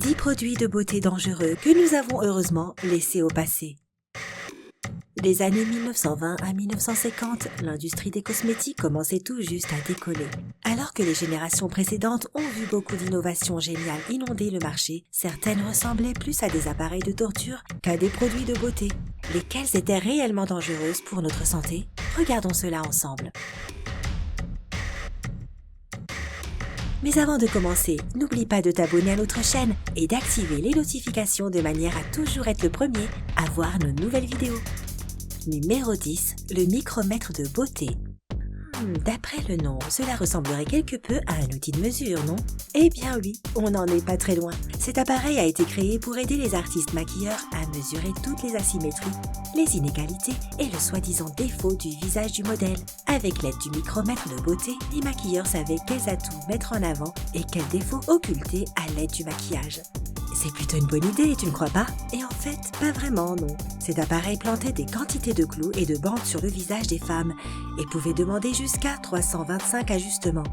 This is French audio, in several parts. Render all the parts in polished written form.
10 produits de beauté dangereux que nous avons heureusement laissés au passé. Les années 1920 à 1950, l'industrie des cosmétiques commençait tout juste à décoller. Alors que les générations précédentes ont vu beaucoup d'innovations géniales inonder le marché, certaines ressemblaient plus à des appareils de torture qu'à des produits de beauté. Lesquelles étaient réellement dangereuses pour notre santé? Regardons cela ensemble. Mais avant de commencer, n'oublie pas de t'abonner à notre chaîne et d'activer les notifications de manière à toujours être le premier à voir nos nouvelles vidéos. Numéro 10, le micromètre de beauté. D'après le nom, cela ressemblerait quelque peu à un outil de mesure, non? Eh bien oui, on n'en est pas très loin. Cet appareil a été créé pour aider les artistes maquilleurs à mesurer toutes les asymétries, les inégalités et le soi-disant défaut du visage du modèle. Avec l'aide du micromètre de beauté, les maquilleurs savaient quels atouts mettre en avant et quels défauts occulter à l'aide du maquillage. C'est plutôt une bonne idée, tu ne crois pas? Et en fait, pas vraiment, non. Cet appareil plantait des quantités de clous et de bandes sur le visage des femmes et pouvait demander jusqu'à 325 ajustements.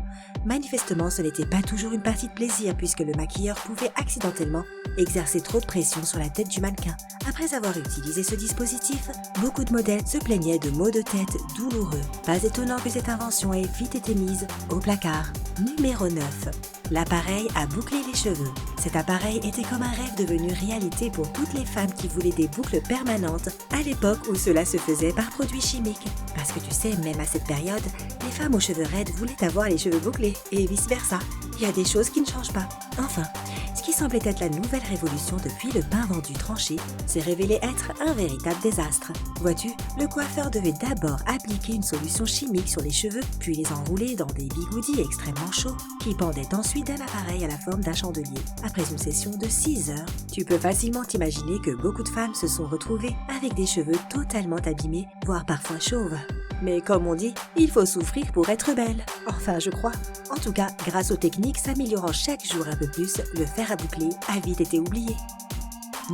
Manifestement, ce n'était pas toujours une partie de plaisir puisque le maquilleur pouvait accidentellement exercer trop de pression sur la tête du mannequin. Après avoir utilisé ce dispositif, beaucoup de modèles se plaignaient de maux de tête douloureux. Pas étonnant que cette invention ait vite été mise au placard. Numéro 9. L'appareil à boucler les cheveux. Cet appareil était comme un rêve devenu réalité pour toutes les femmes qui voulaient des boucles permanentes à l'époque où cela se faisait par produits chimiques. Parce que tu sais, même à cette période, les femmes aux cheveux raides voulaient avoir les cheveux bouclés et vice-versa. Il y a des choses qui ne changent pas. Enfin, ce qui semblait être la nouvelle révolution depuis le pain vendu tranché s'est révélé être un véritable désastre. Vois-tu, le coiffeur devait d'abord appliquer une solution chimique sur les cheveux, puis les enrouler dans des bigoudis extrêmement chauds qui pendaient ensuite d'un appareil à la forme d'un chandelier. Après une session de 6 heures, tu peux facilement t'imaginer que beaucoup de femmes se sont retrouvées avec des cheveux totalement abîmés, voire parfois chauves. Mais comme on dit, il faut souffrir pour être belle. Enfin, je crois. En tout cas, grâce aux techniques s'améliorant chaque jour un peu plus, le fer à boucler a vite été oublié.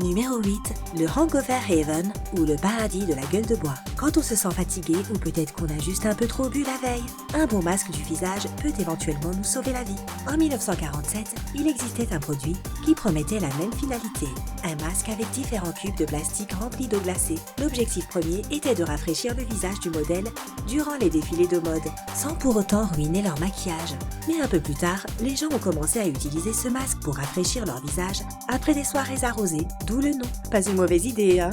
Numéro 8, le Hangover Haven ou le paradis de la gueule de bois. Quand on se sent fatigué ou peut-être qu'on a juste un peu trop bu la veille, un bon masque du visage peut éventuellement nous sauver la vie. En 1947, il existait un produit qui promettait la même finalité. Un masque avec différents cubes de plastique remplis d'eau glacée. L'objectif premier était de rafraîchir le visage du modèle durant les défilés de mode, sans pour autant ruiner leur maquillage. Mais un peu plus tard, les gens ont commencé à utiliser ce masque pour rafraîchir leur visage après des soirées arrosées. D'où le nom. Pas une mauvaise idée, hein?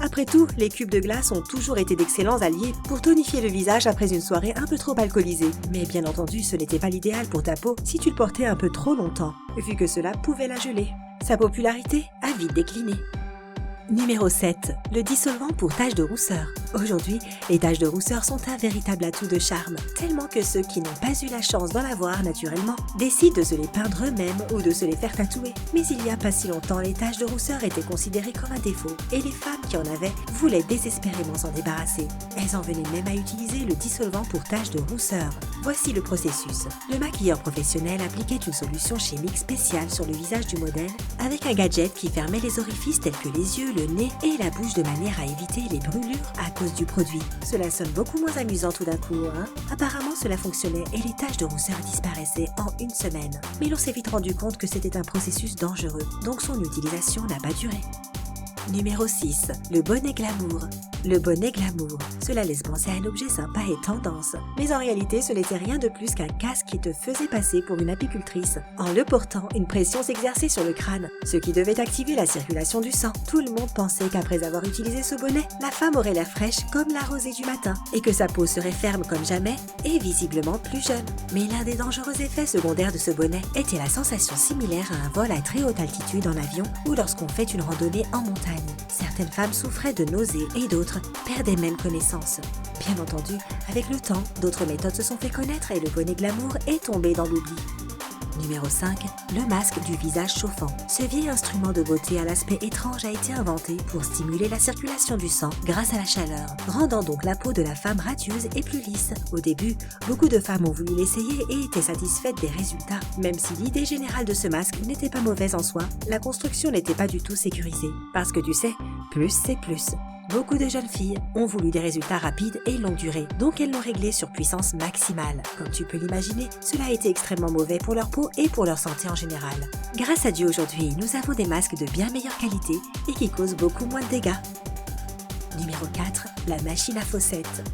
Après tout, les cubes de glace ont toujours été d'excellents alliés pour tonifier le visage après une soirée un peu trop alcoolisée. Mais bien entendu, ce n'était pas l'idéal pour ta peau si tu le portais un peu trop longtemps, vu que cela pouvait la geler. Sa popularité a vite décliné. Numéro 7. Le dissolvant pour taches de rousseur. Aujourd'hui, les taches de rousseur sont un véritable atout de charme, tellement que ceux qui n'ont pas eu la chance d'en avoir naturellement décident de se les peindre eux-mêmes ou de se les faire tatouer. Mais il n'y a pas si longtemps, les taches de rousseur étaient considérées comme un défaut et les femmes qui en avaient voulaient désespérément s'en débarrasser. Elles en venaient même à utiliser le dissolvant pour taches de rousseur. Voici le processus. Le maquilleur professionnel appliquait une solution chimique spéciale sur le visage du modèle avec un gadget qui fermait les orifices tels que les yeux, le nez et la bouche de manière à éviter les brûlures à cause du produit. Cela sonne beaucoup moins amusant tout d'un coup, hein? Apparemment, cela fonctionnait et les taches de rousseur disparaissaient en une semaine. Mais l'on s'est vite rendu compte que c'était un processus dangereux, donc son utilisation n'a pas duré. Numéro 6. Le bonnet glamour. Le bonnet glamour. Cela laisse penser à un objet sympa et tendance. Mais en réalité, ce n'était rien de plus qu'un casque qui te faisait passer pour une apicultrice. En le portant, une pression s'exerçait sur le crâne, ce qui devait activer la circulation du sang. Tout le monde pensait qu'après avoir utilisé ce bonnet, la femme aurait l'air fraîche comme la rosée du matin et que sa peau serait ferme comme jamais et visiblement plus jeune. Mais l'un des dangereux effets secondaires de ce bonnet était la sensation similaire à un vol à très haute altitude en avion ou lorsqu'on fait une randonnée en montagne. Certaines femmes souffraient de nausées et d'autres perdaient même connaissance. Bien entendu, avec le temps, d'autres méthodes se sont fait connaître et le bonnet glamour est tombé dans l'oubli. Numéro 5. Le masque du visage chauffant. Ce vieil instrument de beauté à l'aspect étrange a été inventé pour stimuler la circulation du sang grâce à la chaleur, rendant donc la peau de la femme radieuse et plus lisse. Au début, beaucoup de femmes ont voulu l'essayer et étaient satisfaites des résultats. Même si l'idée générale de ce masque n'était pas mauvaise en soi, la construction n'était pas du tout sécurisée. Parce que tu sais, plus c'est plus. Beaucoup de jeunes filles ont voulu des résultats rapides et longue durée, donc elles l'ont réglé sur puissance maximale. Comme tu peux l'imaginer, cela a été extrêmement mauvais pour leur peau et pour leur santé en général. Grâce à Dieu aujourd'hui, nous avons des masques de bien meilleure qualité et qui causent beaucoup moins de dégâts. Numéro 4. La machine à fossettes.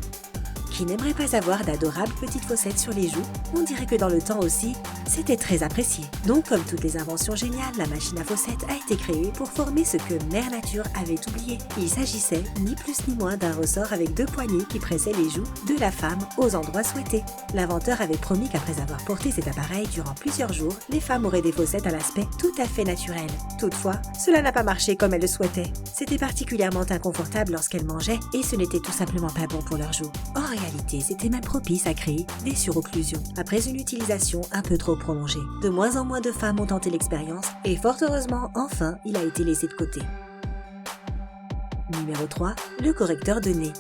Qui n'aimerait pas avoir d'adorables petites fossettes sur les joues? On dirait que dans le temps aussi, c'était très apprécié. Donc, comme toutes les inventions géniales, la machine à fossettes a été créée pour former ce que Mère Nature avait oublié. Il s'agissait ni plus ni moins d'un ressort avec 2 poignées qui pressaient les joues de la femme aux endroits souhaités. L'inventeur avait promis qu'après avoir porté cet appareil durant plusieurs jours, les femmes auraient des fossettes à l'aspect tout à fait naturel. Toutefois, cela n'a pas marché comme elles le souhaitaient. C'était particulièrement inconfortable lorsqu'elles mangeaient et ce n'était tout simplement pas bon pour leurs joues. En réalité, c'était même propice à créer des surocclusions après une utilisation un peu trop prolongée. De moins en moins de femmes ont tenté l'expérience et fort heureusement, enfin, il a été laissé de côté. Numéro 3. Le correcteur de nez.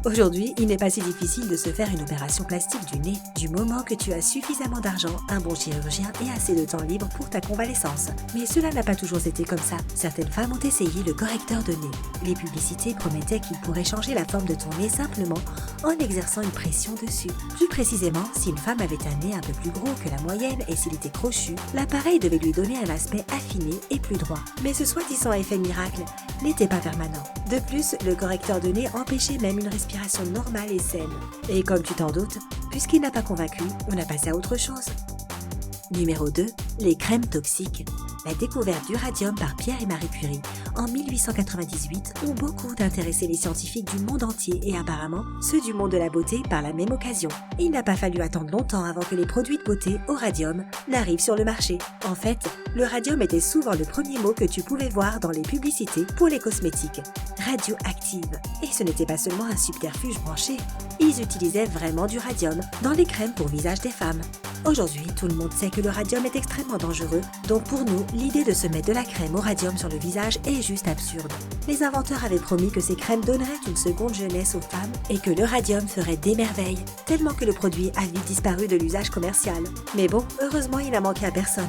Aujourd'hui, il n'est pas si difficile de se faire une opération plastique du nez du moment que tu as suffisamment d'argent, un bon chirurgien et assez de temps libre pour ta convalescence. Mais cela n'a pas toujours été comme ça. Certaines femmes ont essayé le correcteur de nez. Les publicités promettaient qu'il pourrait changer la forme de ton nez simplement en exerçant une pression dessus. Plus précisément, si une femme avait un nez un peu plus gros que la moyenne et s'il était crochu, l'appareil devait lui donner un aspect affiné et plus droit. Mais ce soi-disant effet miracle n'était pas permanent. De plus, le correcteur de nez empêchait même une respiration normale et saine. Et comme tu t'en doutes, puisqu'il n'a pas convaincu, on a passé à autre chose. Numéro 2. Les crèmes toxiques. La découverte du radium par Pierre et Marie Curie en 1898 ont beaucoup intéressé les scientifiques du monde entier et apparemment ceux du monde de la beauté par la même occasion. Il n'a pas fallu attendre longtemps avant que les produits de beauté au radium n'arrivent sur le marché. En fait, le radium était souvent le premier mot que tu pouvais voir dans les publicités pour les cosmétiques. Radioactive. Et ce n'était pas seulement un subterfuge branché, ils utilisaient vraiment du radium dans les crèmes pour visage des femmes. Aujourd'hui, tout le monde sait que le radium est extrêmement dangereux, donc pour nous, l'idée de se mettre de la crème au radium sur le visage est juste absurde. Les inventeurs avaient promis que ces crèmes donneraient une seconde jeunesse aux femmes et que le radium ferait des merveilles, tellement que le produit a vite disparu de l'usage commercial. Mais bon, heureusement, il n'a manqué à personne.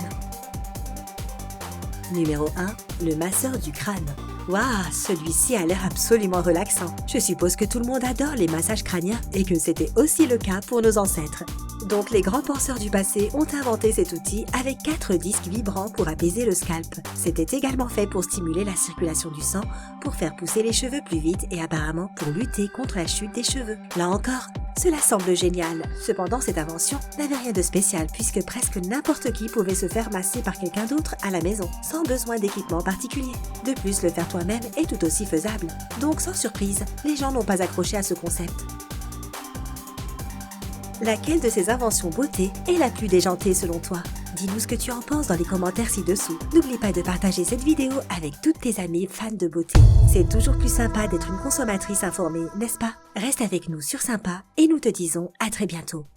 Numéro 1. Le masseur du crâne. Waouh, celui-ci a l'air absolument relaxant. Je suppose que tout le monde adore les massages crâniens et que c'était aussi le cas pour nos ancêtres. Donc les grands penseurs du passé ont inventé cet outil avec 4 disques vibrants pour apaiser le scalp. C'était également fait pour stimuler la circulation du sang, pour faire pousser les cheveux plus vite et apparemment pour lutter contre la chute des cheveux. Là encore, cela semble génial. Cependant, cette invention n'avait rien de spécial puisque presque n'importe qui pouvait se faire masser par quelqu'un d'autre à la maison, sans besoin d'équipement particulier. De plus, le faire toi-même est tout aussi faisable. Donc sans surprise, les gens n'ont pas accroché à ce concept. Laquelle de ces inventions beauté est la plus déjantée selon toi? Dis-nous ce que tu en penses dans les commentaires ci-dessous. N'oublie pas de partager cette vidéo avec toutes tes amies fans de beauté. C'est toujours plus sympa d'être une consommatrice informée, n'est-ce pas? Reste avec nous sur Sympa et nous te disons à très bientôt.